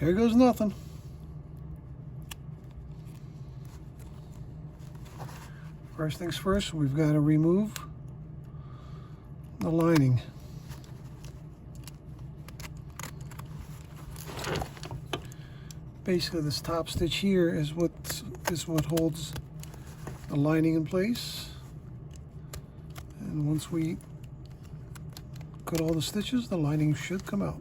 There goes nothing. First things first, we've got to remove the lining. Basically, this top stitch here is what holds the lining in place. And once we cut all the stitches, the lining should come out.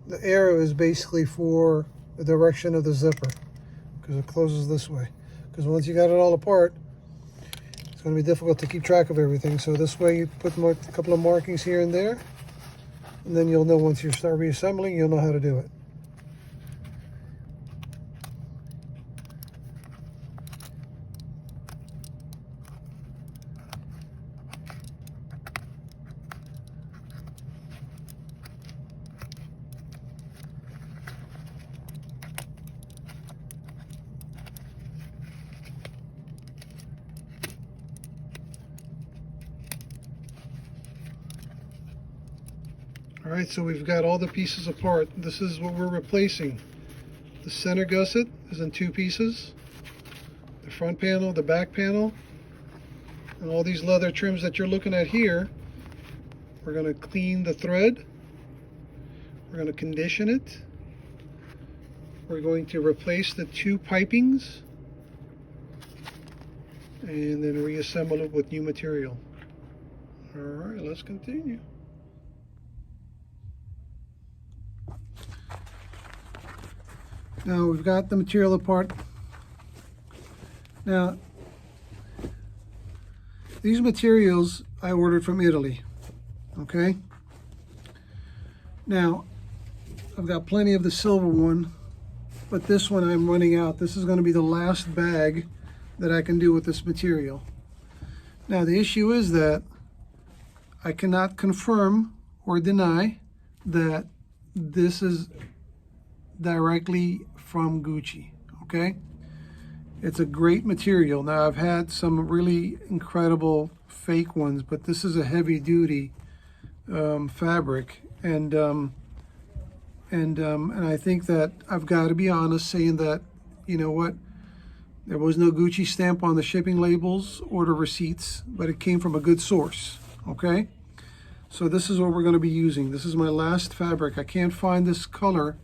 The arrow is basically for the direction of the zipper because it closes this way. Because once you got it all apart, it's going to be difficult to keep track of everything. So this way you put a couple of markings here and there, and then you'll know once you start reassembling, you'll know how to do it. Alright, so we've got all the pieces apart. This is what we're replacing. The center gusset is in two pieces. The front panel, the back panel, and all these leather trims that you're looking at here. We're going to clean the thread. We're going to condition it. We're going to replace the two pipings and then reassemble it with new material. Alright, let's continue. Now we've got the material apart. Now, these materials I ordered from Italy, okay? Now, I've got plenty of the silver one, but this one I'm running out. This is going to be the last bag that I can do with this material. Now, the issue is that I cannot confirm or deny that this is directly from Gucci, okay? It's a great material. Now, I've had some really incredible fake ones, but this is a heavy duty fabric, and I think that I've got to be honest saying that, you know what, there was no Gucci stamp on the shipping labels or the receipts, but it came from a good source, okay? So this is what we're going to be using. This is my last fabric. I can't find this color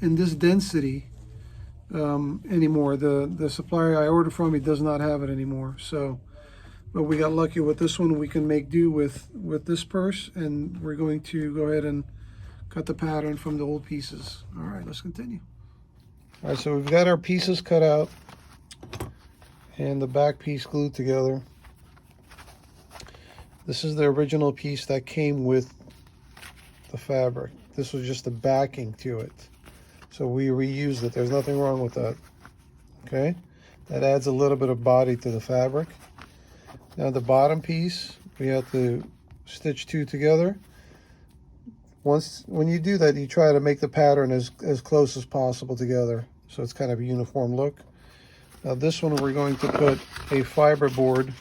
in this density anymore. The supplier I ordered from, he does not have it anymore. So, but we got lucky with this one. We can make do with this purse, and we're going to go ahead and cut the pattern from the old pieces. All right, let's continue. All right, so we've got our pieces cut out and the back piece glued together. This is the original piece that came with the fabric. This was just the backing to it. So we reused it. There's nothing wrong with that. Okay? That adds a little bit of body to the fabric. Now the bottom piece, we have to stitch two together. When you do that, you try to make the pattern as close as possible together, so it's kind of a uniform look. Now this one, we're going to put a fiberboard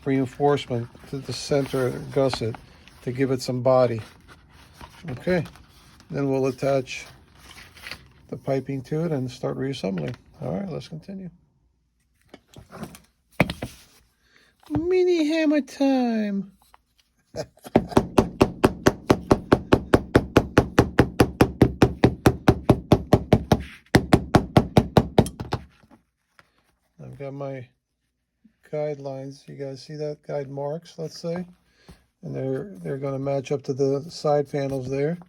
reinforcement to the center gusset to give it some body. Okay, then we'll attach the piping to it and start reassembling. All right, let's continue. Mini hammer time. I've got my guidelines. You guys see that? Guide marks, let's say. And they're going to match up to the side panels there.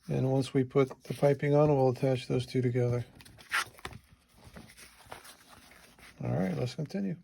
And once we put the piping on, we'll attach those two together. All right, let's continue.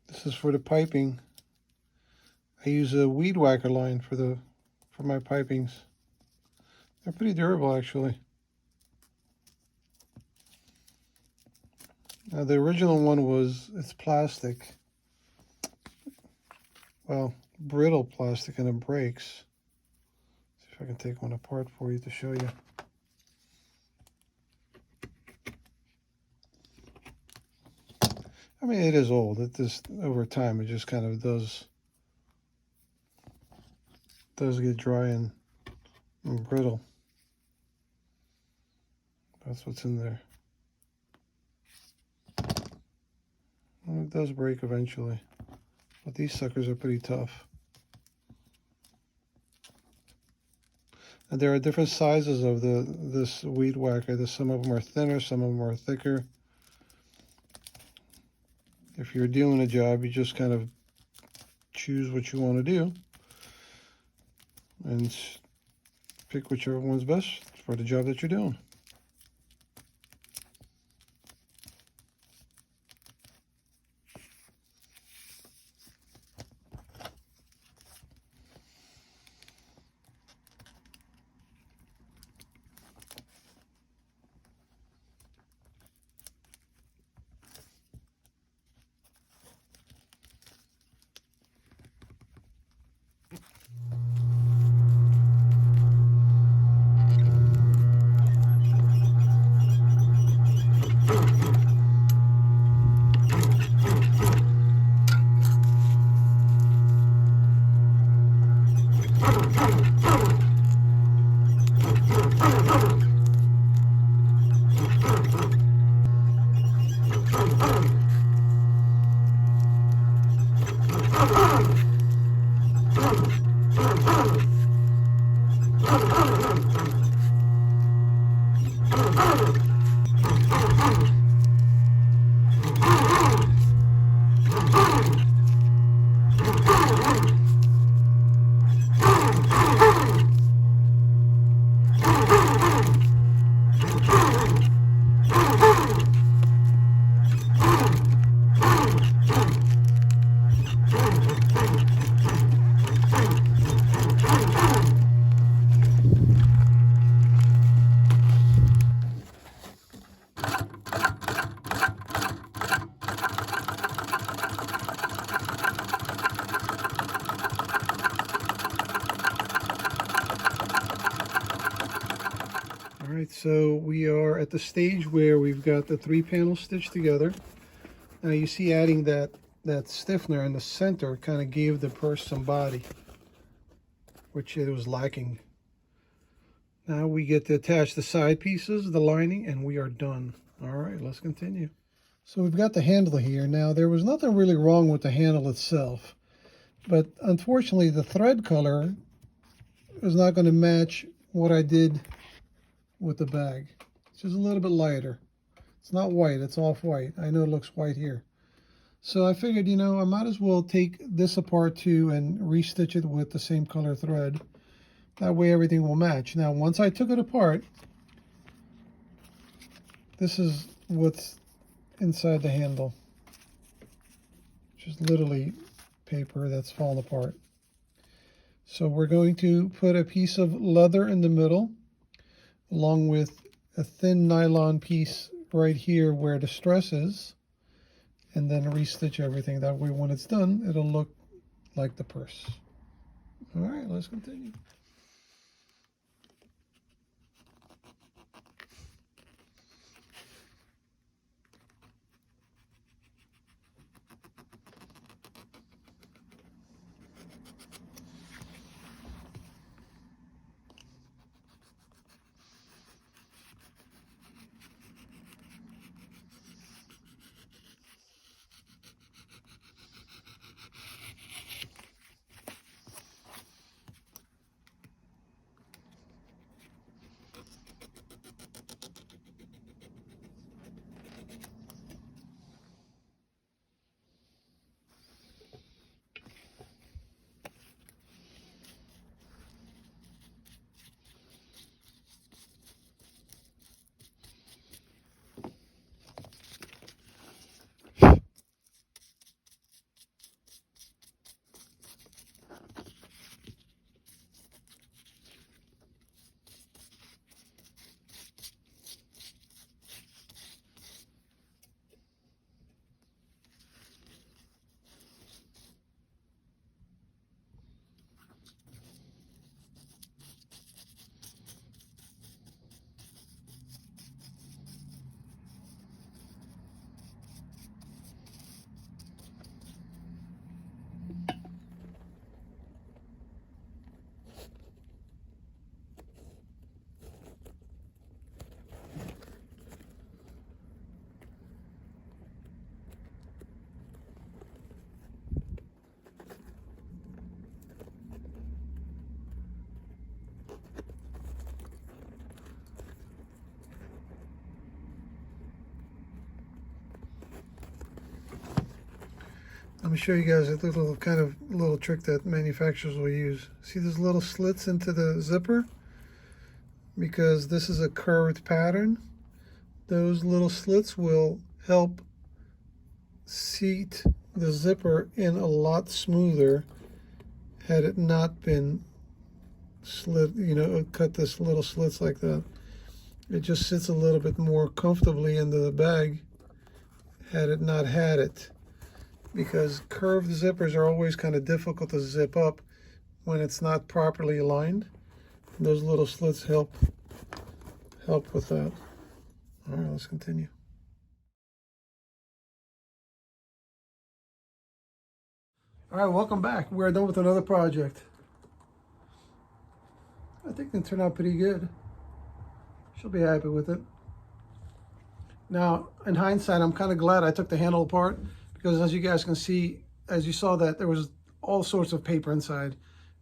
This is for the piping. I use a weed whacker line for my pipings. They're pretty durable, actually. Now, the original one it's plastic. Well, brittle plastic, and it breaks. See if I can take one apart for you to show you. I mean, it is old. It just, over time, it just kind of does get dry and brittle. That's what's in there. And it does break eventually, but these suckers are pretty tough. And there are different sizes of this weed whacker. Some of them are thinner, some of them are thicker. If you're doing a job, you just kind of choose what you want to do and pick whichever one's best for the job that you're doing. So we are at the stage where we've got the 3 panels stitched together. Now you see adding that stiffener in the center kind of gave the purse some body, which it was lacking. Now we get to attach the side pieces, the lining, and we are done. All right, let's continue. So we've got the handle here. Now there was nothing really wrong with the handle itself, but unfortunately the thread color is not going to match what I did with the bag. It's just a little bit lighter. It's not white, it's off-white. I know it looks white here. So I figured, you know, I might as well take this apart too and restitch it with the same color thread. That way everything will match. Now, once I took it apart, this is what's inside the handle. Just literally paper that's fallen apart. So we're going to put a piece of leather in the middle, along with a thin nylon piece right here where the stress is, and then restitch everything. That way when it's done, it'll look like the purse. All right, let's continue. Let me show you guys a little trick that manufacturers will use. See those little slits into the zipper? Because this is a curved pattern, those little slits will help seat the zipper in a lot smoother had it not been slit, cut this little slits like that. It just sits a little bit more comfortably into the bag had it not had it, because curved zippers are always kind of difficult to zip up when it's not properly aligned. Those little slits help with that. All right, let's continue. All right, welcome back. We're done with another project. I think it turned out pretty good. She'll be happy with it. Now, in hindsight, I'm kind of glad I took the handle apart, because as you guys can see, as you saw, that there was all sorts of paper inside,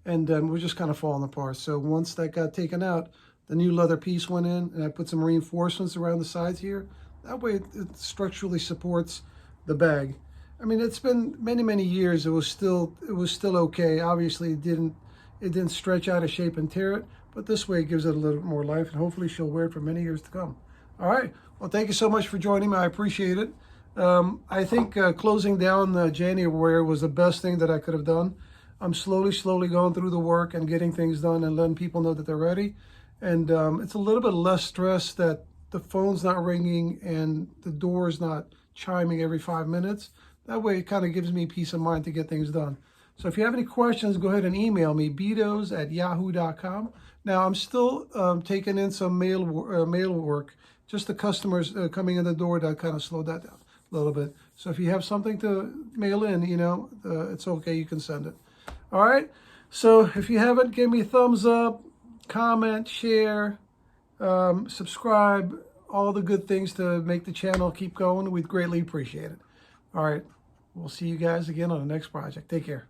and it was just kind of falling apart. So once that got taken out, the new leather piece went in, and I put some reinforcements around the sides here. That way it structurally supports the bag. I mean, it's been many years. It was still okay. Obviously, it didn't stretch out of shape and tear it, but this way it gives it a little bit more life, and hopefully she'll wear it for many years to come. All right. Well, thank you so much for joining me. I appreciate it. I think closing down January was the best thing that I could have done. I'm slowly going through the work and getting things done and letting people know that they're ready. And it's a little bit less stress that the phone's not ringing and the door is not chiming every 5 minutes. That way it kind of gives me peace of mind to get things done. So if you have any questions, go ahead and email me, bitos@yahoo.com. Now, I'm still taking in some mail work. Just the customers coming in the door, that kind of slowed that down a little bit. So if you have something to mail in, it's okay, you can send it. All right. So if you haven't, give me a thumbs up, comment, share, subscribe, all the good things to make the channel keep going. We'd greatly appreciate it. All right. We'll see you guys again on the next project. Take care.